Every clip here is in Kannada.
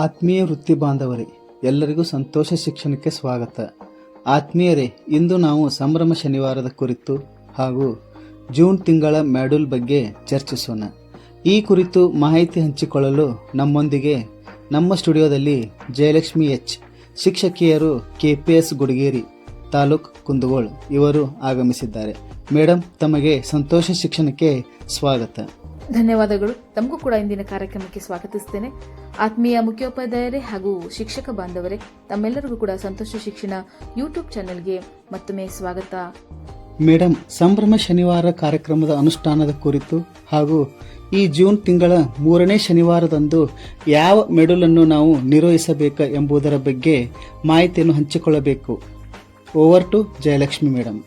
ಆತ್ಮೀಯ ವೃತ್ತಿ ಬಾಂಧವರೇ, ಎಲ್ಲರಿಗೂ ಸಂತೋಷ ಶಿಕ್ಷಣಕ್ಕೆ ಸ್ವಾಗತ. ಆತ್ಮೀಯರೇ, ಇಂದು ನಾವು ಸಂಭ್ರಮ ಶನಿವಾರದ ಕುರಿತು ಹಾಗೂ ಜೂನ್ ತಿಂಗಳ ಮಾಡ್ಯೂಲ್ ಬಗ್ಗೆ ಚರ್ಚಿಸೋಣ. ಈ ಕುರಿತು ಮಾಹಿತಿ ಹಂಚಿಕೊಳ್ಳಲು ನಮ್ಮೊಂದಿಗೆ ನಮ್ಮ ಸ್ಟುಡಿಯೋದಲ್ಲಿ ಜಯಲಕ್ಷ್ಮಿ ಎಚ್, ಶಿಕ್ಷಕಿಯರು KPS ಗುಡಿಗೇರಿ, ತಾಲೂಕ್ ಕುಂದಗೋಳ ಇವರು ಆಗಮಿಸಿದ್ದಾರೆ. ಮೇಡಮ್, ತಮಗೆ ಸಂತೋಷ ಶಿಕ್ಷಣಕ್ಕೆ ಸ್ವಾಗತ. ಧನ್ಯವಾದಗಳು. ತಮಗೂ ಕೂಡ ಇಂದಿನ ಕಾರ್ಯಕ್ರಮಕ್ಕೆ ಸ್ವಾಗತಿಸ್ತೇನೆ. ಆತ್ಮೀಯ ಮುಖ್ಯೋಪಾಧ್ಯಾಯರೇ ಹಾಗೂ ಶಿಕ್ಷಕ ಬಾಂಧವರೇ, ತಮ್ಮೆಲ್ಲರಿಗೂ ಕೂಡ ಸಂತೋಷ ಶಿಕ್ಷಣ ಯೂಟ್ಯೂಬ್ ಚಾನೆಲ್ಗೆ ಮತ್ತೊಮ್ಮೆ ಸ್ವಾಗತ. ಮೇಡಮ್, ಸಂಭ್ರಮ ಶನಿವಾರ ಕಾರ್ಯಕ್ರಮದ ಅನುಷ್ಠಾನದ ಕುರಿತು ಹಾಗೂ ಈ ಜೂನ್ ತಿಂಗಳ 3ನೇ ಶನಿವಾರದಂದು ಯಾವ ಮೆಡುಲನ್ನು ನಾವು ನಿರ್ವಹಿಸಬೇಕು ಎಂಬುದರ ಬಗ್ಗೆ ಮಾಹಿತಿಯನ್ನು ಹಂಚಿಕೊಳ್ಳಬೇಕು. Over to Jayalakshmi madam.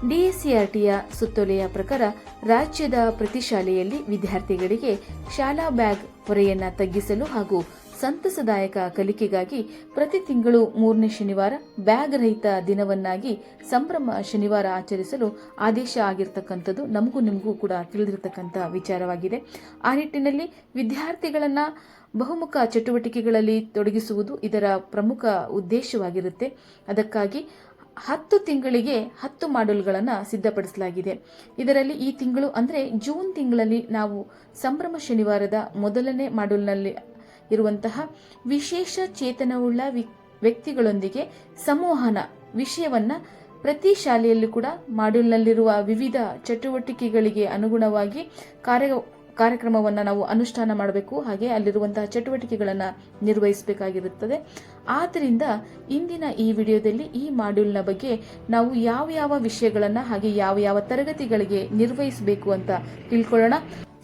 DSCRTಯ ಸುತ್ತೋಲೆಯ ಪ್ರಕಾರ ರಾಜ್ಯದ ಪ್ರತಿ ಶಾಲೆಯಲ್ಲಿ ವಿದ್ಯಾರ್ಥಿಗಳಿಗೆ ಶಾಲಾ ಬ್ಯಾಗ್ ಹೊರೆಯನ್ನು ತಗ್ಗಿಸಲು ಹಾಗೂ ಸಂತಸದಾಯಕ ಕಲಿಕೆಗಾಗಿ ಪ್ರತಿ ತಿಂಗಳು 3ನೇ ಶನಿವಾರ ಬ್ಯಾಗ್ ರಹಿತ ದಿನವನ್ನಾಗಿ ಸಂಭ್ರಮ ಶನಿವಾರ ಆಚರಿಸಲು ಆದೇಶ ಆಗಿರ್ತಕ್ಕಂಥದ್ದು ನಮಗೂ ನಿಮಗೂ ಕೂಡ ತಿಳಿದಿರತಕ್ಕಂಥ ವಿಚಾರವಾಗಿದೆ. ಆ ನಿಟ್ಟಿನಲ್ಲಿ ವಿದ್ಯಾರ್ಥಿಗಳನ್ನು ಬಹುಮುಖ ಚಟುವಟಿಕೆಗಳಲ್ಲಿ ತೊಡಗಿಸುವುದು ಇದರ ಪ್ರಮುಖ ಉದ್ದೇಶವಾಗಿರುತ್ತೆ. ಅದಕ್ಕಾಗಿ 10 ತಿಂಗಳಿಗೆ 10 ಮಾಡ್ಯೂಲ್ಗಳನ್ನು ಸಿದ್ಧಪಡಿಸಲಾಗಿದೆ. ಇದರಲ್ಲಿ ಈ ತಿಂಗಳು ಅಂದರೆ ಜೂನ್ ತಿಂಗಳಲ್ಲಿ ನಾವು ಸಂಭ್ರಮ ಶನಿವಾರದ ಮೊದಲನೇ ಮಾಡ್ಯೂಲ್ನಲ್ಲಿ ಇರುವಂತಹ ವಿಶೇಷ ಚೇತನವುಳ್ಳ ವ್ಯಕ್ತಿಗಳೊಂದಿಗೆ ಸಂವಹನ ವಿಷಯವನ್ನು ಪ್ರತಿ ಶಾಲೆಯಲ್ಲೂ ಕೂಡ ಮಾಡ್ಯೂಲ್ನಲ್ಲಿರುವ ವಿವಿಧ ಚಟುವಟಿಕೆಗಳಿಗೆ ಅನುಗುಣವಾಗಿ ಕಾರ್ಯಕ್ರಮವನ್ನು ನಾವು ಅನುಷ್ಠಾನ ಮಾಡಬೇಕು. ಹಾಗೆ ಅಲ್ಲಿರುವಂತಹ ಚಟುವಟಿಕೆಗಳನ್ನು ನಿರ್ವಹಿಸಬೇಕಾಗಿರುತ್ತದೆ. ಆದ್ದರಿಂದ ಇಂದಿನ ಈ ವಿಡಿಯೋದಲ್ಲಿ ಈ ಮಾಡ್ಯೂಲ್ನ ಬಗ್ಗೆ ನಾವು ಯಾವ ವಿಷಯಗಳನ್ನು ಹಾಗೆ ಯಾವ ತರಗತಿಗಳಿಗೆ ನಿರ್ವಹಿಸಬೇಕು ಅಂತ ತಿಳ್ಕೊಳ್ಳೋಣ.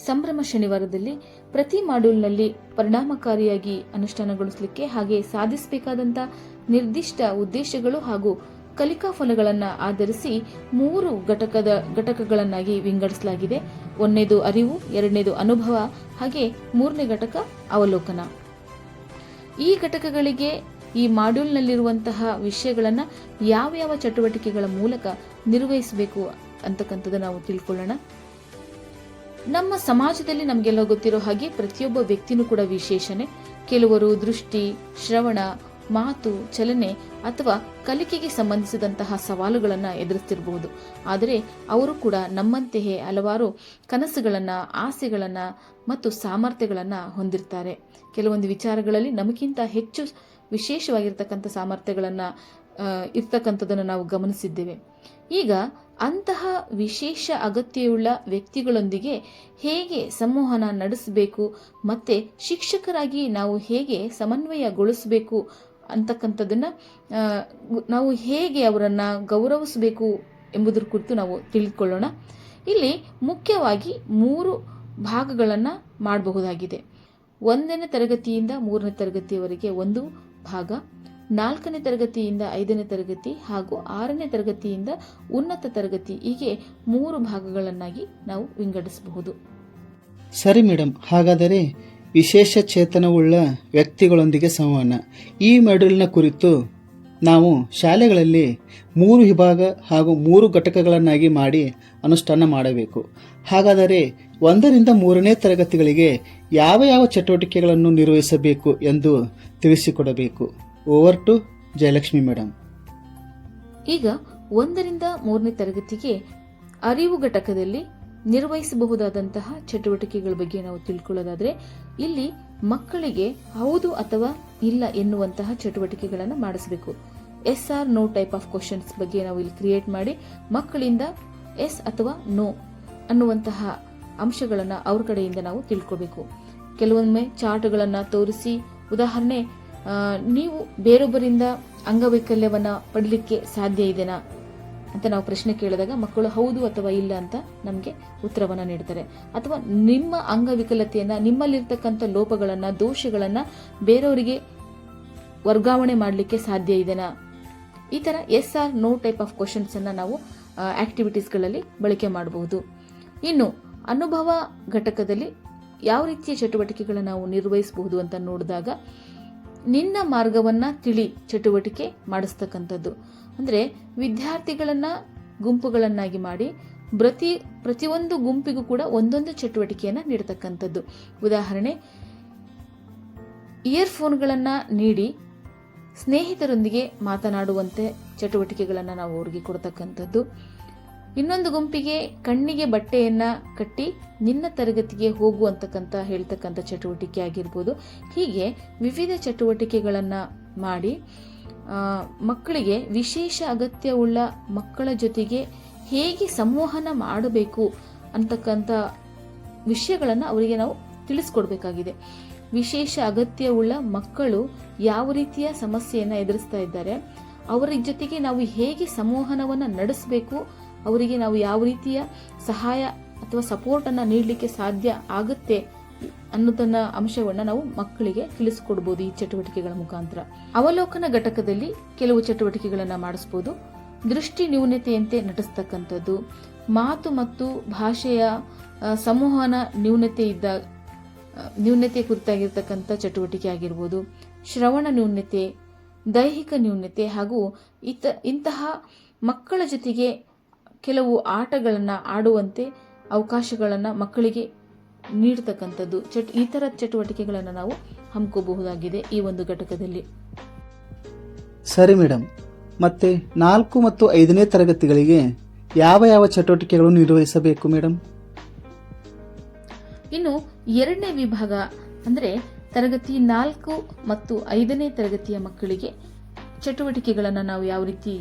ಸಂಭ್ರಮ ಶನಿವಾರದಲ್ಲಿ ಪ್ರತಿ ಮಾಡ್ಯೂಲ್ನಲ್ಲಿ ಪರಿಣಾಮಕಾರಿಯಾಗಿ ಅನುಷ್ಠಾನಗೊಳಿಸಲಿಕ್ಕೆ ಹಾಗೆ ಸಾಧಿಸಬೇಕಾದಂಥ ನಿರ್ದಿಷ್ಟ ಉದ್ದೇಶಗಳು ಹಾಗೂ ಕಲಿಕಾ ಫಲಗಳನ್ನು ಆಧರಿಸಿ 3 ಘಟಕಗಳನ್ನಾಗಿ ವಿಂಗಡಿಸಲಾಗಿದೆ. 1ನೇದು ಅರಿವು, 2ನೇದು ಅನುಭವ, ಹಾಗೆ 3ನೇ ಘಟಕ ಅವಲೋಕನ. ಈ ಘಟಕಗಳಿಗೆ ಈ ಮಾಡ್ಯೂಲ್ನಲ್ಲಿರುವಂತಹ ವಿಷಯಗಳನ್ನು ಯಾವ ಚಟುವಟಿಕೆಗಳ ಮೂಲಕ ನಿರ್ವಹಿಸಬೇಕು ಅಂತಕ್ಕಂಥದ್ದು ನಾವು ತಿಳ್ಕೊಳ್ಳೋಣ. ನಮ್ಮ ಸಮಾಜದಲ್ಲಿ ನಮಗೆಲ್ಲ ಗೊತ್ತಿರೋ ಹಾಗೆ ಪ್ರತಿಯೊಬ್ಬ ವ್ಯಕ್ತಿನೂ ಕೂಡ ವಿಶೇಷಣೆ. ಕೆಲವರು ದೃಷ್ಟಿ, ಶ್ರವಣ, ಮಾತು, ಚಲನೆ ಅಥವಾ ಕಲಿಕೆಗೆ ಸಂಬಂಧಿಸಿದಂತಹ ಸವಾಲುಗಳನ್ನು ಎದುರಿಸ್ತಿರಬಹುದು. ಆದರೆ ಅವರು ಕೂಡ ನಮ್ಮಂತೆಯೇ ಹಲವಾರು ಕನಸುಗಳನ್ನು, ಆಸೆಗಳನ್ನು ಮತ್ತು ಸಾಮರ್ಥ್ಯಗಳನ್ನು ಹೊಂದಿರ್ತಾರೆ. ಕೆಲವೊಂದು ವಿಚಾರಗಳಲ್ಲಿ ನಮಗಿಂತ ಹೆಚ್ಚು ವಿಶೇಷವಾಗಿರ್ತಕ್ಕಂಥ ಸಾಮರ್ಥ್ಯಗಳನ್ನು ಇರ್ತಕ್ಕಂಥದ್ದನ್ನು ನಾವು ಗಮನಿಸಿದ್ದೇವೆ. ಈಗ ಅಂತಹ ವಿಶೇಷ ಅಗತ್ಯವುಳ್ಳ ವ್ಯಕ್ತಿಗಳೊಂದಿಗೆ ಹೇಗೆ ಸಂವಹನ ನಡೆಸಬೇಕು ಮತ್ತು ಶಿಕ್ಷಕರಾಗಿ ನಾವು ಹೇಗೆ ಸಮನ್ವಯಗೊಳಿಸಬೇಕು ಅಂತಕ್ಕಂಥದ್ದನ್ನು ನಾವು ಹೇಗೆ ಅವರನ್ನು ಗೌರವಿಸಬೇಕು ಎಂಬುದರ ಕುರಿತು ನಾವು ತಿಳಿದುಕೊಳ್ಳೋಣ. ಇಲ್ಲಿ ಮುಖ್ಯವಾಗಿ 3 ಭಾಗಗಳನ್ನು ಮಾಡಬಹುದಾಗಿದೆ. 1ನೇ ತರಗತಿಯಿಂದ 3ನೇ ತರಗತಿಯವರೆಗೆ ಒಂದು ಭಾಗ, 4ನೇ ತರಗತಿಯಿಂದ 5ನೇ ತರಗತಿ ಹಾಗೂ 6ನೇ ತರಗತಿಯಿಂದ ಉನ್ನತ ತರಗತಿ, ಹೀಗೆ 3 ಭಾಗಗಳನ್ನಾಗಿ ನಾವು ವಿಂಗಡಿಸಬಹುದು. ಸರಿ ಮೇಡಮ್, ಹಾಗಾದರೆ ವಿಶೇಷ ಚೇತನವುಳ್ಳ ವ್ಯಕ್ತಿಗಳೊಂದಿಗೆ ಸಂವಹನ ಈ ಮಾಡ್ಯೂಲ್ನ ಕುರಿತು ನಾವು ಶಾಲೆಗಳಲ್ಲಿ 3 ವಿಭಾಗ ಹಾಗೂ 3 ಘಟಕಗಳನ್ನಾಗಿ ಮಾಡಿ ಅನುಷ್ಠಾನ ಮಾಡಬೇಕು. ಹಾಗಾದರೆ 1ರಿಂದ 3ನೇ ತರಗತಿಗಳಿಗೆ ಯಾವ ಚಟುವಟಿಕೆಗಳನ್ನು ನಿರ್ವಹಿಸಬೇಕು ಎಂದು ತಿಳಿಸಿಕೊಡಬೇಕು. Over to Jayalakshmi madam. ಈಗ 1ರಿಂದ 3ನೇ ತರಗತಿಗೆ ಅರಿವು ಘಟಕದಲ್ಲಿ ನಿರ್ವಹಿಸಬಹುದಾದಂತಹ ಚಟುವಟಿಕೆಗಳ ಬಗ್ಗೆ ನಾವು ತಿಳ್ಕೊಳ್ಳೋದಾದ್ರೆ, ಇಲ್ಲಿ ಮಕ್ಕಳಿಗೆ ಹೌದು ಅಥವಾ ಇಲ್ಲ ಎನ್ನುವಂತಹ ಚಟುವಟಿಕೆಗಳನ್ನು ಮಾಡಿಸಬೇಕು. SR no type of questions ಬಗ್ಗೆ ನಾವು ಇಲ್ಲಿ ಕ್ರಿಯೇಟ್ ಮಾಡಿ ಮಕ್ಕಳಿಂದ ಎಸ್ ಅಥವಾ ನೋ ಅನ್ನುವಂತಹ ಅಂಶಗಳನ್ನು ಅವ್ರ ಕಡೆಯಿಂದ ನಾವು ತಿಳ್ಕೋಬೇಕು. ಕೆಲವೊಮ್ಮೆ ಚಾರ್ಟ್ಗಳನ್ನು ತೋರಿಸಿ, ಉದಾಹರಣೆ, ನೀವು ಬೇರೊಬ್ಬರಿಂದ ಅಂಗವೈಕಲ್ಯವನ್ನು ಪಡಲಿಕ್ಕೆ ಸಾಧ್ಯ ಇದೆನಾ ಅಂತ ನಾವು ಪ್ರಶ್ನೆ ಕೇಳಿದಾಗ ಮಕ್ಕಳು ಹೌದು ಅಥವಾ ಇಲ್ಲ ಅಂತ ನಮಗೆ ಉತ್ತರವನ್ನು ನೀಡ್ತಾರೆ. ಅಥವಾ ನಿಮ್ಮ ಅಂಗವಿಕಲತೆಯನ್ನು, ನಿಮ್ಮಲ್ಲಿರ್ತಕ್ಕಂಥ ಲೋಪಗಳನ್ನು, ದೋಷಗಳನ್ನು ಬೇರೆಯವರಿಗೆ ವರ್ಗಾವಣೆ ಮಾಡಲಿಕ್ಕೆ ಸಾಧ್ಯ ಇದೆನಾ, ಈ ಥರ SR no type of questions ಅನ್ನು ನಾವು ಆಕ್ಟಿವಿಟೀಸ್ಗಳಲ್ಲಿ ಬಳಕೆ ಮಾಡಬಹುದು. ಇನ್ನು ಅನುಭವ ಘಟಕದಲ್ಲಿ ಯಾವ ರೀತಿಯ ಚಟುವಟಿಕೆಗಳನ್ನು ನಾವು ನಿರ್ವಹಿಸಬಹುದು ಅಂತ ನೋಡಿದಾಗ, ನಿನ್ನ ಮಾರ್ಗವನ್ನು ತಿಳಿ ಚಟುವಟಿಕೆ ಮಾಡಿಸ್ತಕ್ಕಂಥದ್ದು. ಅಂದರೆ ವಿದ್ಯಾರ್ಥಿಗಳನ್ನು ಗುಂಪುಗಳನ್ನಾಗಿ ಮಾಡಿ ಪ್ರತಿಯೊಂದು ಗುಂಪಿಗೂ ಕೂಡ ಒಂದೊಂದು ಚಟುವಟಿಕೆಯನ್ನು ನೀಡತಕ್ಕಂಥದ್ದು. ಉದಾಹರಣೆ, ಇಯರ್ಫೋನ್ಗಳನ್ನು ನೀಡಿ ಸ್ನೇಹಿತರೊಂದಿಗೆ ಮಾತನಾಡುವಂತೆ ಚಟುವಟಿಕೆಗಳನ್ನು ನಾವು ಅವರಿಗೆ ಕೊಡ್ತಕ್ಕಂಥದ್ದು. ಇನ್ನೊಂದು ಗುಂಪಿಗೆ ಕಣ್ಣಿಗೆ ಬಟ್ಟೆಯನ್ನು ಕಟ್ಟಿ ನಿನ್ನ ತರಗತಿಗೆ ಹೋಗು ಅಂತಕ್ಕಂಥ ಹೇಳ್ತಕ್ಕಂಥ ಚಟುವಟಿಕೆ ಆಗಿರ್ಬೋದು. ಹೀಗೆ ವಿವಿಧ ಚಟುವಟಿಕೆಗಳನ್ನು ಮಾಡಿ ಮಕ್ಕಳಿಗೆ ವಿಶೇಷ ಅಗತ್ಯವುಳ್ಳ ಮಕ್ಕಳ ಜೊತೆಗೆ ಹೇಗೆ ಸಂವಹನ ಮಾಡಬೇಕು ಅಂತಕ್ಕಂಥ ವಿಷಯಗಳನ್ನು ಅವರಿಗೆ ನಾವು ತಿಳಿಸ್ಕೊಡ್ಬೇಕಾಗಿದೆ. ವಿಶೇಷ ಅಗತ್ಯವುಳ್ಳ ಮಕ್ಕಳು ಯಾವ ರೀತಿಯ ಸಮಸ್ಯೆಯನ್ನು ಎದುರಿಸ್ತಾ ಇದ್ದಾರೆ, ಅವರ ಜೊತೆಗೆ ನಾವು ಹೇಗೆ ಸಂವಹನವನ್ನು ನಡೆಸಬೇಕು, ಅವರಿಗೆ ನಾವು ಯಾವ ರೀತಿಯ ಸಹಾಯ ಅಥವಾ ಸಪೋರ್ಟನ್ನು ನೀಡಲಿಕ್ಕೆ ಸಾಧ್ಯ ಆಗುತ್ತೆ ಅನ್ನೋದನ್ನ ಅಂಶವನ್ನು ನಾವು ಮಕ್ಕಳಿಗೆ ತಿಳಿಸ್ಕೊಡ್ಬೋದು ಈ ಚಟುವಟಿಕೆಗಳ ಮುಖಾಂತರ. ಅವಲೋಕನ ಘಟಕದಲ್ಲಿ ಕೆಲವು ಚಟುವಟಿಕೆಗಳನ್ನು ಮಾಡಿಸ್ಬೋದು. ದೃಷ್ಟಿ ನ್ಯೂನತೆಯಂತೆ ನಟಿಸ್ತಕ್ಕಂಥದ್ದು, ಮಾತು ಮತ್ತು ಭಾಷೆಯ ಸಂವಹನ ನ್ಯೂನತೆ ಕುರಿತಾಗಿರ್ತಕ್ಕಂಥ ಚಟುವಟಿಕೆ ಆಗಿರ್ಬೋದು. ಶ್ರವಣ ನ್ಯೂನತೆ, ದೈಹಿಕ ನ್ಯೂನತೆ ಹಾಗೂ ಇಂತಹ ಮಕ್ಕಳ ಜೊತೆಗೆ ಕೆಲವು ಆಟಗಳನ್ನು ಆಡುವಂತೆ ಅವಕಾಶಗಳನ್ನು ಮಕ್ಕಳಿಗೆ ನೀಡತಕ್ಕಂಥದ್ದು ಈ ಥರದ ಚಟುವಟಿಕೆಗಳನ್ನು ನಾವು ಹಮ್ಮಿಕೋಬಹುದಾಗಿದೆ ಈ ಒಂದು ಘಟಕದಲ್ಲಿ. ಸರಿ ಮೇಡಮ್, ಮತ್ತೆ 4 ಮತ್ತು 5ನೇ ತರಗತಿಗಳಿಗೆ ಯಾವ ಯಾವ ಚಟುವಟಿಕೆಗಳು ನಿರ್ವಹಿಸಬೇಕು ಮೇಡಮ್? ಇನ್ನು 2ನೇ ವಿಭಾಗ ಅಂದರೆ ತರಗತಿ 4 ಮತ್ತು 5ನೇ ತರಗತಿಯ ಮಕ್ಕಳಿಗೆ ಚಟುವಟಿಕೆಗಳನ್ನು ನಾವು ಯಾವ ರೀತಿ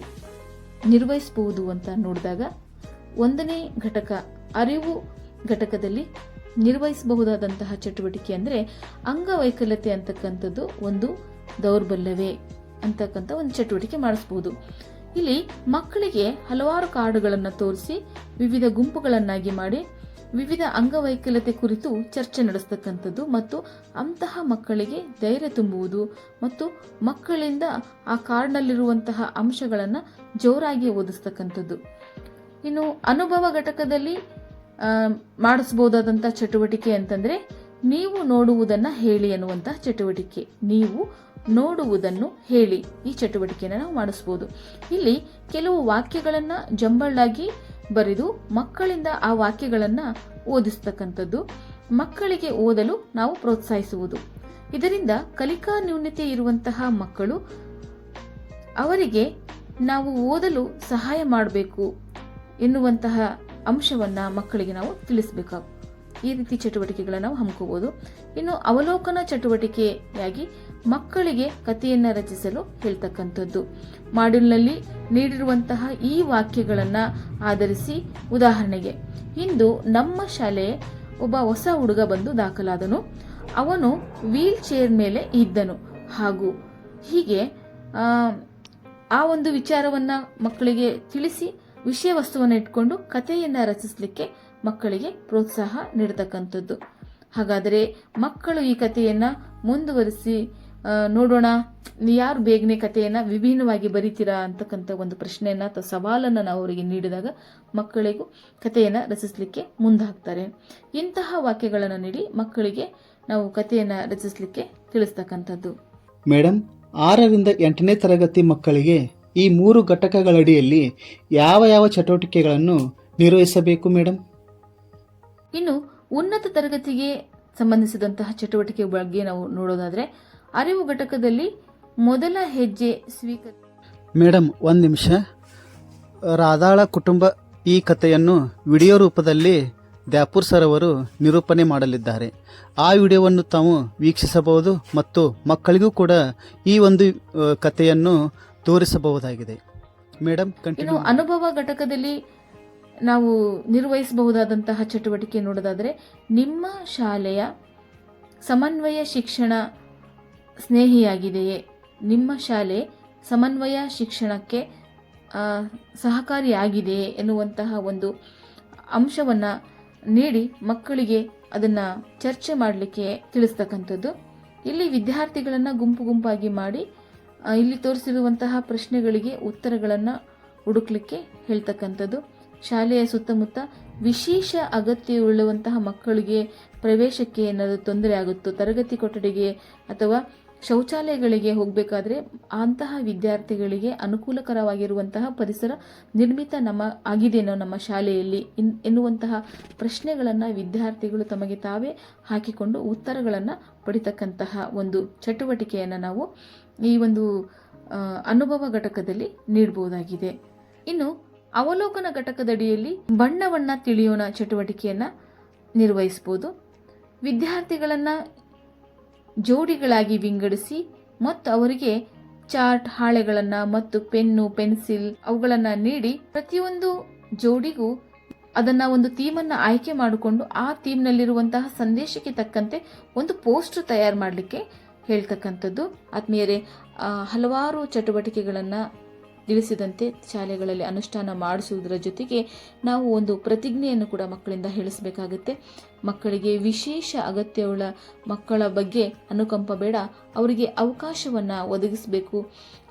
ನಿರ್ವಹಿಸಬಹುದು ಅಂತ ನೋಡಿದಾಗ, 1ನೇ ಘಟಕ ಅರಿವು ಘಟಕದಲ್ಲಿ ನಿರ್ವಹಿಸಬಹುದಾದಂತಹ ಚಟುವಟಿಕೆ ಅಂದರೆ ಅಂಗವೈಕಲ್ಯತೆ ಅಂತಕ್ಕಂಥದ್ದು ಒಂದು ದೌರ್ಬಲ್ಯವೇ ಅಂತಕ್ಕಂಥ ಒಂದು ಚಟುವಟಿಕೆ ಮಾಡಿಸಬಹುದು. ಇಲ್ಲಿ ಮಕ್ಕಳಿಗೆ ಹಲವಾರು ಕಾರ್ಡುಗಳನ್ನು ತೋರಿಸಿ ವಿವಿಧ ಗುಂಪುಗಳನ್ನಾಗಿ ಮಾಡಿ ವಿವಿಧ ಅಂಗವೈಕಲ್ಯತೆ ಕುರಿತು ಚರ್ಚೆ ನಡೆಸ್ತಕ್ಕಂಥದ್ದು ಮತ್ತು ಅಂತಹ ಮಕ್ಕಳಿಗೆ ಧೈರ್ಯ ತುಂಬುವುದು ಮತ್ತು ಮಕ್ಕಳಿಂದ ಆ ಕಾರ್ಡ್ನಲ್ಲಿರುವಂತಹ ಅಂಶಗಳನ್ನು ಜೋರಾಗಿ ಓದಿಸ್ತಕ್ಕಂಥದ್ದು. ಇನ್ನು ಅನುಭವ ಘಟಕದಲ್ಲಿ ಮಾಡಿಸಬಹುದಾದಂಥ ಚಟುವಟಿಕೆ ಅಂತಂದ್ರೆ ನೀವು ನೋಡುವುದನ್ನು ಹೇಳಿ ಅನ್ನುವಂತಹ ಚಟುವಟಿಕೆ. ನೀವು ನೋಡುವುದನ್ನು ಹೇಳಿ ಈ ಚಟುವಟಿಕೆಯನ್ನು ನಾವು ಮಾಡಿಸ್ಬೋದು. ಇಲ್ಲಿ ಕೆಲವು ವಾಕ್ಯಗಳನ್ನು ಜಂಬಳ್ಳಾಗಿ ಬರೆದು ಮಕ್ಕಳಿಂದ ಆ ವಾಕ್ಯಗಳನ್ನು ಓದಿಸ್ತಕ್ಕಂಥದ್ದು, ಮಕ್ಕಳಿಗೆ ಓದಲು ನಾವು ಪ್ರೋತ್ಸಾಹಿಸುವುದು. ಇದರಿಂದ ಕಲಿಕಾ ನ್ಯೂನತೆ ಇರುವಂತಹ ಮಕ್ಕಳು ಅವರಿಗೆ ನಾವು ಓದಲು ಸಹಾಯ ಮಾಡಬೇಕು ಎನ್ನುವಂತಹ ಅಂಶವನ್ನು ಮಕ್ಕಳಿಗೆ ನಾವು ತಿಳಿಸಬೇಕು. ಈ ರೀತಿ ಚಟುವಟಿಕೆಗಳನ್ನು ನಾವು ಹಮ್ಮಿಕೋಬಹುದು. ಇನ್ನು ಅವಲೋಕನ ಚಟುವಟಿಕೆಯಾಗಿ ಮಕ್ಕಳಿಗೆ ಕಥೆಯನ್ನು ರಚಿಸಲು ಹೇಳ್ತಕ್ಕಂಥದ್ದು. ಮಾಡ್ಯೂಲ್ನಲ್ಲಿ ನೀಡಿರುವಂತಹ ಈ ವಾಕ್ಯಗಳನ್ನು ಆಧರಿಸಿ, ಉದಾಹರಣೆಗೆ, ಇಂದು ನಮ್ಮ ಶಾಲೆ ಒಬ್ಬ ಹೊಸ ಹುಡುಗ ಬಂದು ದಾಖಲಾದನು, ಅವನು ವೀಲ್ ಚೇರ್ ಮೇಲೆ ಇದ್ದನು ಹಾಗೂ ಹೀಗೆ ಆ ಒಂದು ವಿಚಾರವನ್ನ ಮಕ್ಕಳಿಗೆ ತಿಳಿಸಿ ವಿಷಯ ವಸ್ತುವನ್ನು ಇಟ್ಕೊಂಡು ಕಥೆಯನ್ನು ರಚಿಸಲಿಕ್ಕೆ ಮಕ್ಕಳಿಗೆ ಪ್ರೋತ್ಸಾಹ ನೀಡತಕ್ಕಂಥದ್ದು. ಹಾಗಾದರೆ ಮಕ್ಕಳು ಈ ಕಥೆಯನ್ನು ಮುಂದುವರಿಸಿ ನೋಡೋಣ, ಯಾರು ಬೇಗನೆ ಕಥೆಯನ್ನು ವಿಭಿನ್ನವಾಗಿ ಬರೀತೀರಾ ಅಂತಕ್ಕಂಥ ಒಂದು ಪ್ರಶ್ನೆಯನ್ನು ಅಥವಾ ಸವಾಲನ್ನು ನಾವು ಅವರಿಗೆ ನೀಡಿದಾಗ ಮಕ್ಕಳಿಗೂ ಕಥೆಯನ್ನು ರಚಿಸಲಿಕ್ಕೆ ಮುಂದಾಗ್ತಾರೆ. ಇಂತಹ ವಾಕ್ಯಗಳನ್ನು ನೀಡಿ ಮಕ್ಕಳಿಗೆ ನಾವು ಕಥೆಯನ್ನು ರಚಿಸಲಿಕ್ಕೆ ತಿಳಿಸ್ತಕ್ಕಂಥದ್ದು. ಮೇಡಮ್, 6ರಿಂದ 8ನೇ ತರಗತಿ ಮಕ್ಕಳಿಗೆ ಈ 3 ಘಟಕಗಳಡಿಯಲ್ಲಿ ಯಾವ ಯಾವ ಚಟುವಟಿಕೆಗಳನ್ನು ನಿರ್ವಹಿಸಬೇಕು ಮೇಡಮ್? ಇನ್ನು ಉನ್ನತ ತರಗತಿಗೆ ಸಂಬಂಧಿಸಿದಂತಹ ಚಟುವಟಿಕೆ ಬಗ್ಗೆ ನಾವು ನೋಡೋದಾದ್ರೆ, ಅರಿವು ಘಟಕದಲ್ಲಿ ಮೊದಲ ಹೆಜ್ಜೆ ಸ್ವೀಕಾರ. ಮೇಡಮ್, 1 ನಿಮಿಷ. ರಾಧಾಳ ಕುಟುಂಬ ಈ ಕಥೆಯನ್ನು ವಿಡಿಯೋ ರೂಪದಲ್ಲಿ ದ್ಯಾಪುರ್ ಸರ್ ಅವರು ನಿರೂಪಣೆ ಮಾಡಲಿದ್ದಾರೆ. ಆ ವಿಡಿಯೋವನ್ನು ತಾವು ವೀಕ್ಷಿಸಬಹುದು ಮತ್ತು ಮಕ್ಕಳಿಗೂ ಕೂಡ ಈ ಒಂದು ಕಥೆಯನ್ನು ತೋರಿಸಬಹುದಾಗಿದೆ. ಮೇಡಮ್, ಇನ್ನು ಅನುಭವ ಘಟಕದಲ್ಲಿ ನಾವು ನಿರ್ವಹಿಸಬಹುದಾದಂತಹ ಚಟುವಟಿಕೆ ನೋಡೋದಾದರೆ, ನಿಮ್ಮ ಶಾಲೆಯ ಸಮನ್ವಯ ಶಿಕ್ಷಣ ಸ್ನೇಹಿಯಾಗಿದೆಯೇ, ನಿಮ್ಮ ಶಾಲೆ ಸಮನ್ವಯ ಶಿಕ್ಷಣಕ್ಕೆ ಸಹಕಾರಿಯಾಗಿದೆಯೇ ಎನ್ನುವಂತಹ ಒಂದು ಅಂಶವನ್ನು ನೀಡಿ ಮಕ್ಕಳಿಗೆ ಅದನ್ನು ಚರ್ಚೆ ಮಾಡಲಿಕ್ಕೆ ತಿಳಿಸ್ತಕ್ಕಂಥದ್ದು. ಇಲ್ಲಿ ವಿದ್ಯಾರ್ಥಿಗಳನ್ನು ಗುಂಪು ಗುಂಪಾಗಿ ಮಾಡಿ ಇಲ್ಲಿ ತೋರಿಸಿರುವಂತಹ ಪ್ರಶ್ನೆಗಳಿಗೆ ಉತ್ತರಗಳನ್ನು ಹುಡುಕ್ಲಿಕ್ಕೆ ಹೇಳ್ತಕ್ಕಂಥದ್ದು. ಶಾಲೆಯ ಸುತ್ತಮುತ್ತ ವಿಶೇಷ ಅಗತ್ಯವುಳ್ಳುವಂತಹ ಮಕ್ಕಳಿಗೆ ಪ್ರವೇಶಕ್ಕೆ ಏನಾದರೂ ತೊಂದರೆ ಆಗುತ್ತೋ, ತರಗತಿ ಕೊಠಡಿಗೆ ಅಥವಾ ಶೌಚಾಲಯಗಳಿಗೆ ಹೋಗಬೇಕಾದ್ರೆ ಅಂತಹ ವಿದ್ಯಾರ್ಥಿಗಳಿಗೆ ಅನುಕೂಲಕರವಾಗಿರುವಂತಹ ಪರಿಸರ ನಿರ್ಮಿತ ಆಗಿದೆಯೋ ನಮ್ಮ ಶಾಲೆಯಲ್ಲಿ ಎನ್ನುವಂತಹ ಪ್ರಶ್ನೆಗಳನ್ನು ವಿದ್ಯಾರ್ಥಿಗಳು ತಮಗೆ ತಾವೇ ಹಾಕಿಕೊಂಡು ಉತ್ತರಗಳನ್ನು ಪಡಿತಕ್ಕಂತಹ ಒಂದು ಚಟುವಟಿಕೆಯನ್ನು ನಾವು ಈ ಒಂದು ಅನುಭವ ಘಟಕದಲ್ಲಿ ನೀಡಬಹುದಾಗಿದೆ. ಇನ್ನು ಅವಲೋಕನ ಘಟಕದಡಿಯಲ್ಲಿ ಬಣ್ಣವನ್ನ ತಿಳಿಯೋಣ ಚಟುವಟಿಕೆಯನ್ನು ನಿರ್ವಹಿಸಬಹುದು. ವಿದ್ಯಾರ್ಥಿಗಳನ್ನು ಜೋಡಿಗಳಾಗಿ ವಿಂಗಡಿಸಿ ಮತ್ತು ಅವರಿಗೆ ಚಾರ್ಟ್, ಹಾಳೆಗಳನ್ನು ಮತ್ತು ಪೆನ್ನು, ಪೆನ್ಸಿಲ್ ಅವುಗಳನ್ನು ನೀಡಿ ಪ್ರತಿಯೊಂದು ಜೋಡಿಗೂ ಅದನ್ನ ಒಂದು ಥೀಮನ್ನು ಆಯ್ಕೆ ಮಾಡಿಕೊಂಡು ಆ ಥೀಮ್ನಲ್ಲಿರುವಂತಹ ಸಂದೇಶಕ್ಕೆ ತಕ್ಕಂತೆ ಒಂದು ಪೋಸ್ಟರ್ ತಯಾರು ಮಾಡಲಿಕ್ಕೆ ಹೇಳ್ತಕ್ಕಂಥದ್ದು. ಆತ್ಮೀಯರೇ, ಹಲವಾರು ಚಟುವಟಿಕೆಗಳನ್ನು ತಿಳಿಸಿದಂತೆ ಶಾಲೆಗಳಲ್ಲಿ ಅನುಷ್ಠಾನ ಮಾಡಿಸುವುದರ ಜೊತೆಗೆ ನಾವು ಒಂದು ಪ್ರತಿಜ್ಞೆಯನ್ನು ಕೂಡ ಮಕ್ಕಳಿಂದ ಹೇಳಿಸಬೇಕಾಗುತ್ತೆ. ಮಕ್ಕಳಿಗೆ ವಿಶೇಷ ಅಗತ್ಯವುಳ್ಳ ಮಕ್ಕಳ ಬಗ್ಗೆ ಅನುಕಂಪ ಬೇಡ, ಅವರಿಗೆ ಅವಕಾಶವನ್ನು ಒದಗಿಸಬೇಕು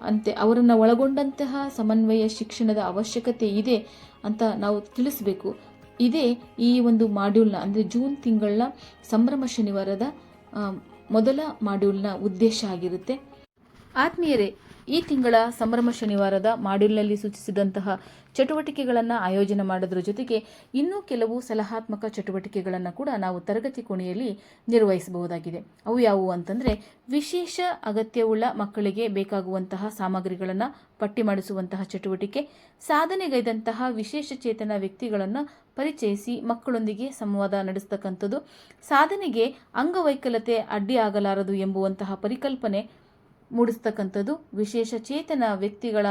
ಅಂತೆ ಅವರನ್ನು ಒಳಗೊಂಡಂತಹ ಸಮನ್ವಯ ಶಿಕ್ಷಣದ ಅವಶ್ಯಕತೆ ಇದೆ ಅಂತ ನಾವು ತಿಳಿಸಬೇಕು. ಇದೇ ಈ ಒಂದು ಮಾಡ್ಯೂಲ್ನ ಅಂದರೆ ಜೂನ್ ತಿಂಗಳ ಸಂಭ್ರಮ ಶನಿವಾರದ ಮೊದಲ ಮಾಡ್ಯೂಲ್ನ ಉದ್ದೇಶ ಆಗಿರುತ್ತೆ. ಆತ್ಮೀಯರೇ, ಈ ತಿಂಗಳ ಸಂಭ್ರಮ ಶನಿವಾರದ ಮಾಡ್ಯೂಲ್ನಲ್ಲಿ ಸೂಚಿಸಿದಂತಹ ಚಟುವಟಿಕೆಗಳನ್ನು ಆಯೋಜನೆ ಮಾಡೋದ್ರ ಜೊತೆಗೆ ಇನ್ನೂ ಕೆಲವು ಸಲಹಾತ್ಮಕ ಚಟುವಟಿಕೆಗಳನ್ನು ಕೂಡ ನಾವು ತರಗತಿ ಕೋಣೆಯಲ್ಲಿ ನಿರ್ವಹಿಸಬಹುದಾಗಿದೆ. ಅವು ಯಾವುವು ಅಂತಂದರೆ, ವಿಶೇಷ ಅಗತ್ಯವುಳ್ಳ ಮಕ್ಕಳಿಗೆ ಬೇಕಾಗುವಂತಹ ಸಾಮಗ್ರಿಗಳನ್ನು ಪಟ್ಟಿ ಮಾಡಿಸುವಂತಹ ಚಟುವಟಿಕೆ, ಸಾಧನೆಗೈದಂತಹ ವಿಶೇಷ ಚೇತನ ವ್ಯಕ್ತಿಗಳನ್ನು ಪರಿಚಯಿಸಿ ಮಕ್ಕಳೊಂದಿಗೆ ಸಂವಾದ ನಡೆಸ್ತಕ್ಕಂಥದ್ದು, ಸಾಧನೆಗೆ ಅಂಗವೈಕಲ್ಯತೆ ಅಡ್ಡಿಯಾಗಲಾರದು ಎಂಬುವಂತಹ ಪರಿಕಲ್ಪನೆ ಮೂಡಿಸ್ತಕ್ಕಂಥದ್ದು, ವಿಶೇಷ ಚೇತನ ವ್ಯಕ್ತಿಗಳ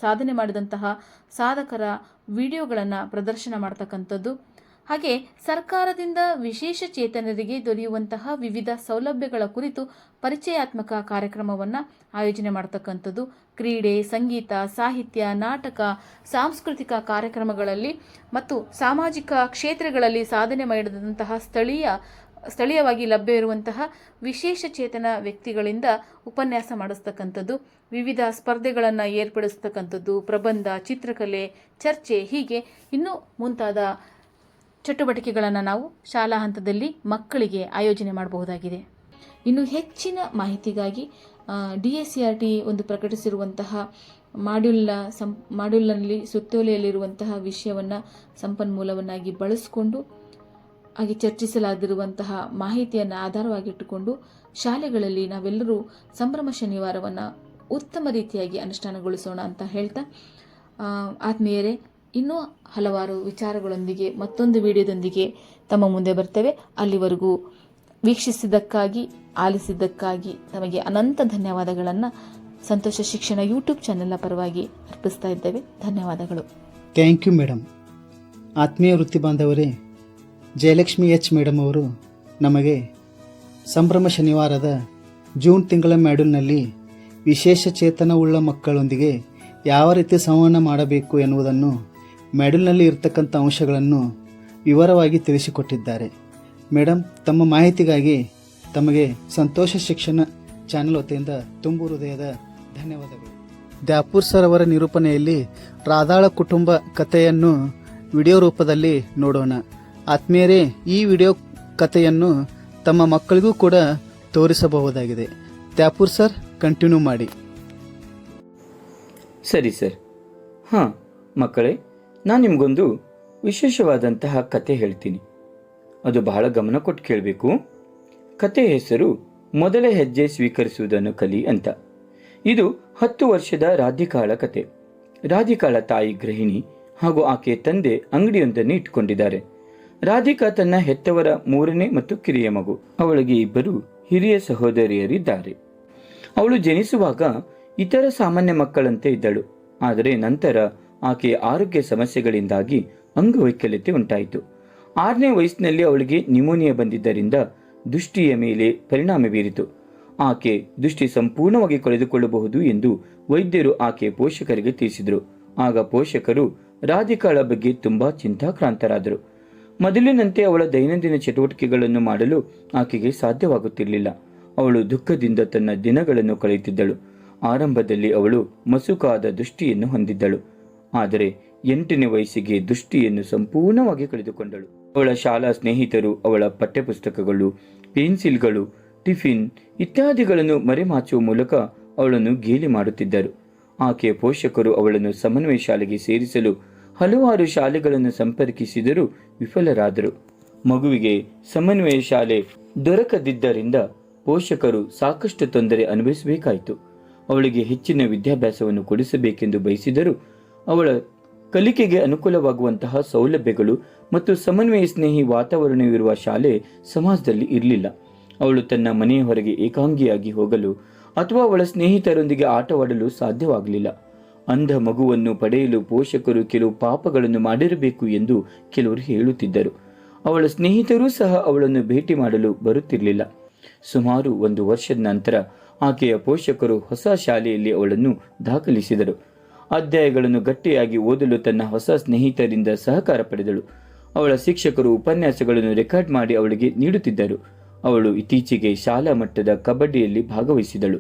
ಸಾಧನೆ ಮಾಡಿದಂತಹ ಸಾಧಕರ ವಿಡಿಯೋಗಳನ್ನು ಪ್ರದರ್ಶನ ಮಾಡ್ತಕ್ಕಂಥದ್ದು, ಹಾಗೆ ಸರ್ಕಾರದಿಂದ ವಿಶೇಷ ಚೇತನರಿಗೆ ದೊರೆಯುವಂತಹ ವಿವಿಧ ಸೌಲಭ್ಯಗಳ ಕುರಿತು ಪರಿಚಯಾತ್ಮಕ ಕಾರ್ಯಕ್ರಮವನ್ನು ಆಯೋಜನೆ ಮಾಡ್ತಕ್ಕಂಥದ್ದು, ಕ್ರೀಡೆ, ಸಂಗೀತ, ಸಾಹಿತ್ಯ, ನಾಟಕ, ಸಾಂಸ್ಕೃತಿಕ ಕಾರ್ಯಕ್ರಮಗಳಲ್ಲಿ ಮತ್ತು ಸಾಮಾಜಿಕ ಕ್ಷೇತ್ರಗಳಲ್ಲಿ ಸಾಧನೆ ಮಾಡಿದಂತಹ ಸ್ಥಳೀಯವಾಗಿ ಲಭ್ಯ ಇರುವಂತಹ ವಿಶೇಷ ಚೇತನ ವ್ಯಕ್ತಿಗಳಿಂದ ಉಪನ್ಯಾಸ ಮಾಡಿಸ್ತಕ್ಕಂಥದ್ದು, ವಿವಿಧ ಸ್ಪರ್ಧೆಗಳನ್ನು ಏರ್ಪಡಿಸ್ತಕ್ಕಂಥದ್ದು, ಪ್ರಬಂಧ, ಚಿತ್ರಕಲೆ, ಚರ್ಚೆ, ಹೀಗೆ ಇನ್ನೂ ಮುಂತಾದ ಚಟುವಟಿಕೆಗಳನ್ನು ನಾವು ಶಾಲಾ ಹಂತದಲ್ಲಿ ಮಕ್ಕಳಿಗೆ ಆಯೋಜನೆ ಮಾಡಬಹುದಾಗಿದೆ. ಇನ್ನು ಹೆಚ್ಚಿನ ಮಾಹಿತಿಗಾಗಿ DSCRT ಒಂದು ಪ್ರಕಟಿಸಿರುವಂತಹ ಮಾಡ್ಯೂಲ್ನಲ್ಲಿ ಸುತ್ತೋಲೆಯಲ್ಲಿರುವಂತಹ ವಿಷಯವನ್ನು ಸಂಪನ್ಮೂಲವನ್ನಾಗಿ ಬಳಸಿಕೊಂಡು ಹಾಗೆ ಚರ್ಚಿಸಲಾಗಿರುವಂತಹ ಮಾಹಿತಿಯನ್ನು ಆಧಾರವಾಗಿಟ್ಟುಕೊಂಡು ಶಾಲೆಗಳಲ್ಲಿ ನಾವೆಲ್ಲರೂ ಸಂಭ್ರಮ ಶನಿವಾರವನ್ನು ಉತ್ತಮ ರೀತಿಯಾಗಿ ಅನುಷ್ಠಾನಗೊಳಿಸೋಣ ಅಂತ ಹೇಳ್ತಾ, ಆತ್ಮೀಯರೇ, ಇನ್ನೂ ಹಲವಾರು ವಿಚಾರಗಳೊಂದಿಗೆ ಮತ್ತೊಂದು ವಿಡಿಯೋದೊಂದಿಗೆ ತಮ್ಮ ಮುಂದೆ ಬರ್ತೇವೆ. ಅಲ್ಲಿವರೆಗೂ ವೀಕ್ಷಿಸಿದ್ದಕ್ಕಾಗಿ, ಆಲಿಸಿದ್ದಕ್ಕಾಗಿ ತಮಗೆ ಅನಂತ ಧನ್ಯವಾದಗಳನ್ನು ಸಂತೋಷ ಶಿಕ್ಷಣ ಯೂಟ್ಯೂಬ್ ಚಾನೆಲ್ನ ಪರವಾಗಿ ಅರ್ಪಿಸ್ತಾ ಇದ್ದೇವೆ. ಧನ್ಯವಾದಗಳು. Thank you madam. ಆತ್ಮೀಯ ವೃತ್ತಿ ಬಾಂಧವರೇ, ಜಯಲಕ್ಷ್ಮಿ ಎಚ್ ಮೇಡಮ್ ಅವರು ನಮಗೆ ಸಂಭ್ರಮ ಶನಿವಾರದ ಜೂನ್ ತಿಂಗಳ ಮಾಡ್ಯೂಲ್ನಲ್ಲಿ ವಿಶೇಷ ಚೇತನವುಳ್ಳ ಮಕ್ಕಳೊಂದಿಗೆ ಯಾವ ರೀತಿ ಸಂವಹನ ಮಾಡಬೇಕು ಎನ್ನುವುದನ್ನು ಮಾಡ್ಯೂಲ್ನಲ್ಲಿ ಇರತಕ್ಕಂಥ ಅಂಶಗಳನ್ನು ವಿವರವಾಗಿ ತಿಳಿಸಿಕೊಟ್ಟಿದ್ದಾರೆ. ಮೇಡಮ್, ತಮ್ಮ ಮಾಹಿತಿಗಾಗಿ ತಮಗೆ ಸಂತೋಷ ಶಿಕ್ಷಣ ಚಾನೆಲ್ ವತಿಯಿಂದ ತುಂಬು ಹೃದಯದ ಧನ್ಯವಾದಗಳು. ದ್ಯಾಪೂರ್ ಸರ್ ಅವರ ನಿರೂಪಣೆಯಲ್ಲಿ ರಾಧಾಳ ಕುಟುಂಬ ಕಥೆಯನ್ನು ವಿಡಿಯೋ ರೂಪದಲ್ಲಿ ನೋಡೋಣ. ಆತ್ಮೀಯರೇ, ಈ ವಿಡಿಯೋ ಕಥೆಯನ್ನು ತಮ್ಮ ಮಕ್ಕಳಿಗೂ ಕೂಡ ತೋರಿಸಬಹುದಾಗಿದೆ. ದ್ಯಾಪೂರ್ ಸರ್, ಕಂಟಿನ್ಯೂ ಮಾಡಿ. ಸರಿ ಸರ್. ಹಾಂ ಮಕ್ಕಳೇ, ನಾನು ನಿಮಗೊಂದು ವಿಶೇಷವಾದಂತಹ ಕತೆ ಹೇಳ್ತೀನಿ. ಅದು ಬಹಳ ಗಮನ ಕೊಟ್ಟು ಕೇಳಬೇಕು. ಕತೆ ಹೆಸರು ಮೊದಲ ಹೆಜ್ಜೆ ಸ್ವೀಕರಿಸುವುದನ್ನು ಕಲಿ ಅಂತ. ಇದು 10 ವರ್ಷದ ರಾಧಿಕಾಳ ಕತೆ. ರಾಧಿಕಾಳ ತಾಯಿ ಗೃಹಿಣಿ ಹಾಗೂ ಆಕೆಯ ತಂದೆ ಅಂಗಡಿಯೊಂದನ್ನು ಇಟ್ಟುಕೊಂಡಿದ್ದಾರೆ. ರಾಧಿಕಾ ತನ್ನ ಹೆತ್ತವರ 3ನೇ ಮತ್ತು ಕಿರಿಯ ಮಗು. ಅವಳಿಗೆ 2 ಹಿರಿಯ ಸಹೋದರಿಯರಿದ್ದಾರೆ. ಅವಳು ಜನಿಸುವಾಗ ಇತರ ಸಾಮಾನ್ಯ ಮಕ್ಕಳಂತೆ ಇದ್ದಳು. ಆದರೆ ನಂತರ ಆಕೆಯ ಆರೋಗ್ಯ ಸಮಸ್ಯೆಗಳಿಂದಾಗಿ ಅಂಗವೈಕಲ್ಯತೆ ಉಂಟಾಯಿತು. 6ನೇ ವಯಸ್ಸಿನಲ್ಲಿ ಅವಳಿಗೆ ನ್ಯೂಮೋನಿಯಾ ಬಂದಿದ್ದರಿಂದ ದೃಷ್ಟಿಯ ಮೇಲೆ ಪರಿಣಾಮ ಬೀರಿತು. ಆಕೆ ದೃಷ್ಟಿ ಸಂಪೂರ್ಣವಾಗಿ ಕಳೆದುಕೊಳ್ಳಬಹುದು ಎಂದು ವೈದ್ಯರು ಆಕೆಯ ಪೋಷಕರಿಗೆ ತಿಳಿಸಿದರು. ಆಗ ಪೋಷಕರು ರಾಧಿಕಾಳ ಬಗ್ಗೆ ತುಂಬಾ ಚಿಂತಾಕ್ರಾಂತರಾದರು. ಮೊದಲಿನಂತೆ ಅವಳ ದೈನಂದಿನ ಚಟುವಟಿಕೆಗಳನ್ನು ಮಾಡಲು ಆಕೆಗೆ ಸಾಧ್ಯವಾಗುತ್ತಿರಲಿಲ್ಲ. ಅವಳು ದುಃಖದಿಂದ ತನ್ನ ದಿನಗಳನ್ನು ಕಳೆಯುತ್ತಿದ್ದಳು. ಆರಂಭದಲ್ಲಿ ಅವಳು ಮಸುಕಾದ ದೃಷ್ಟಿಯನ್ನು ಹೊಂದಿದ್ದಳು. ಆದರೆ 8ನೇ ವಯಸ್ಸಿಗೆ ದೃಷ್ಟಿಯನ್ನು ಸಂಪೂರ್ಣವಾಗಿ ಕಳೆದುಕೊಂಡಳು. ಅವಳ ಶಾಲಾ ಸ್ನೇಹಿತರು ಅವಳ ಪಠ್ಯಪುಸ್ತಕಗಳು, ಪೆನ್ಸಿಲ್ಗಳು, ಟಿಫಿನ್ ಇತ್ಯಾದಿಗಳನ್ನು ಮರೆಮಾಚುವ ಮೂಲಕ ಅವಳನ್ನು ಗೇಲಿ ಮಾಡುತ್ತಿದ್ದರು. ಆಕೆಯ ಪೋಷಕರು ಅವಳನ್ನು ಸಮನ್ವಯ ಶಾಲೆಗೆ ಸೇರಿಸಲು ಹಲವಾರು ಶಾಲೆಗಳನ್ನು ಸಂಪರ್ಕಿಸಿದರೂ ವಿಫಲರಾದರು. ಮಗುವಿಗೆ ಸಮನ್ವಯ ಶಾಲೆ ದೊರಕದಿದ್ದರಿಂದ ಪೋಷಕರು ಸಾಕಷ್ಟು ತೊಂದರೆ ಅನುಭವಿಸಬೇಕಾಯಿತು. ಅವಳಿಗೆ ಹೆಚ್ಚಿನ ವಿದ್ಯಾಭ್ಯಾಸವನ್ನು ಕೊಡಿಸಬೇಕೆಂದು ಬಯಸಿದರೂ ಅವಳ ಕಲಿಕೆಗೆ ಅನುಕೂಲವಾಗುವಂತಹ ಸೌಲಭ್ಯಗಳು ಮತ್ತು ಸಮನ್ವಯ ಸ್ನೇಹಿ ವಾತಾವರಣವಿರುವ ಶಾಲೆ ಸಮಾಜದಲ್ಲಿ ಇರಲಿಲ್ಲ. ಅವಳು ತನ್ನ ಮನೆಯ ಹೊರಗೆ ಏಕಾಂಗಿಯಾಗಿ ಹೋಗಲು ಅಥವಾ ಅವಳ ಸ್ನೇಹಿತರೊಂದಿಗೆ ಆಟವಾಡಲು ಸಾಧ್ಯವಾಗಲಿಲ್ಲ. ಅಂಧ ಮಗುವನ್ನು ಪಡೆಯಲು ಪೋಷಕರು ಕೆಲವು ಪಾಪಗಳನ್ನು ಮಾಡಿರಬೇಕು ಎಂದು ಕೆಲವರು ಹೇಳುತ್ತಿದ್ದರು. ಅವಳ ಸ್ನೇಹಿತರೂ ಸಹ ಅವಳನ್ನು ಭೇಟಿ ಮಾಡಲು ಬರುತ್ತಿರಲಿಲ್ಲ. ಸುಮಾರು 1 ವರ್ಷದ ನಂತರ ಆಕೆಯ ಪೋಷಕರು ಹೊಸ ಶಾಲೆಯಲ್ಲಿ ಅವಳನ್ನು ದಾಖಲಿಸಿದರು. ಅಧ್ಯಾಯಗಳನ್ನು ಗಟ್ಟಿಯಾಗಿ ಓದಲು ತನ್ನ ಹೊಸ ಸ್ನೇಹಿತರಿಂದ ಸಹಕಾರ ಪಡೆದಳು. ಅವಳ ಶಿಕ್ಷಕರು ಉಪನ್ಯಾಸಗಳನ್ನು ರೆಕಾರ್ಡ್ ಮಾಡಿ ಅವಳಿಗೆ ನೀಡುತ್ತಿದ್ದರು. ಅವಳು ಇತ್ತೀಚೆಗೆ ಶಾಲಾ ಮಟ್ಟದ ಕಬಡ್ಡಿಯಲ್ಲಿ ಭಾಗವಹಿಸಿದಳು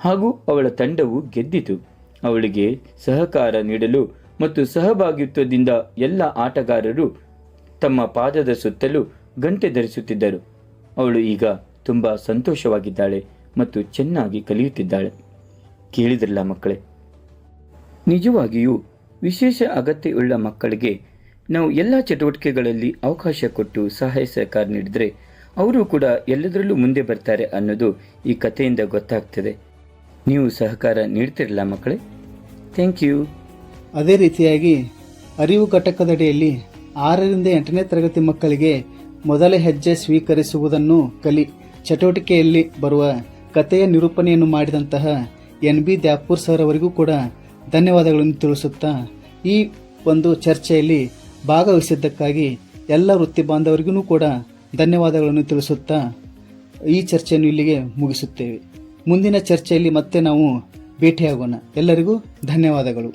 ಹಾಗೂ ಅವಳ ತಂಡವು ಗೆದ್ದಿತು. ಅವಳಿಗೆ ಸಹಕಾರ ನೀಡಲು ಮತ್ತು ಸಹಭಾಗಿತ್ವದಿಂದ ಎಲ್ಲ ಆಟಗಾರರು ತಮ್ಮ ಪಾದದ ಸುತ್ತಲೂ ಗಂಟೆ ಧರಿಸುತ್ತಿದ್ದರು. ಅವಳು ಈಗ ತುಂಬ ಸಂತೋಷವಾಗಿದ್ದಾಳೆ ಮತ್ತು ಚೆನ್ನಾಗಿ ಕಲಿಯುತ್ತಿದ್ದಾಳೆ. ಕೇಳಿದ್ರಲ್ಲ ಮಕ್ಕಳೇ, ನಿಜವಾಗಿಯೂ ವಿಶೇಷ ಅಗತ್ಯವುಳ್ಳ ಮಕ್ಕಳಿಗೆ ನಾವು ಎಲ್ಲ ಚಟುವಟಿಕೆಗಳಲ್ಲಿ ಅವಕಾಶ ಕೊಟ್ಟು ಸಹಾಯ ಸಹಕಾರ ನೀಡಿದರೆ ಅವರು ಕೂಡ ಎಲ್ಲದರಲ್ಲೂ ಮುಂದೆ ಬರ್ತಾರೆ ಅನ್ನೋದು ಈ ಕಥೆಯಿಂದ ಗೊತ್ತಾಗ್ತದೆ. ನೀವು ಸಹಕಾರ ನೀಡ್ತಿರಲ್ಲ ಮಕ್ಕಳೇ? Thank you. ಅದೇ ರೀತಿಯಾಗಿ ಅರಿವು ಘಟಕದಡಿಯಲ್ಲಿ 6ರಿಂದ 8ನೇ ತರಗತಿ ಮಕ್ಕಳಿಗೆ ಮೊದಲ ಹೆಜ್ಜೆ ಸ್ವೀಕರಿಸುವುದನ್ನು ಕಲಿ ಚಟುವಟಿಕೆಯಲ್ಲಿ ಬರುವ ಕಥೆಯ ನಿರೂಪಣೆಯನ್ನು ಮಾಡಿದಂತಹ NB ದ್ಯಾಪೂರ್ ಸರ್ ಅವರಿಗೂ ಕೂಡ ಧನ್ಯವಾದಗಳನ್ನು ತಿಳಿಸುತ್ತಾ ಈ ಒಂದು ಚರ್ಚೆಯಲ್ಲಿ ಭಾಗವಹಿಸಿದ್ದಕ್ಕಾಗಿ ಎಲ್ಲ ವೃತ್ತಿ ಬಾಂಧವರಿಗೂ ಕೂಡ ಧನ್ಯವಾದಗಳನ್ನು ತಿಳಿಸುತ್ತಾ ಈ ಚರ್ಚೆಯನ್ನು ಇಲ್ಲಿಗೆ ಮುಗಿಸುತ್ತೇವೆ. ಮುಂದಿನ ಚರ್ಚೆಯಲ್ಲಿ ಮತ್ತೆ ನಾವು ಭೇಟಿಯಾಗೋಣ. ಎಲ್ಲರಿಗೂ ಧನ್ಯವಾದಗಳು.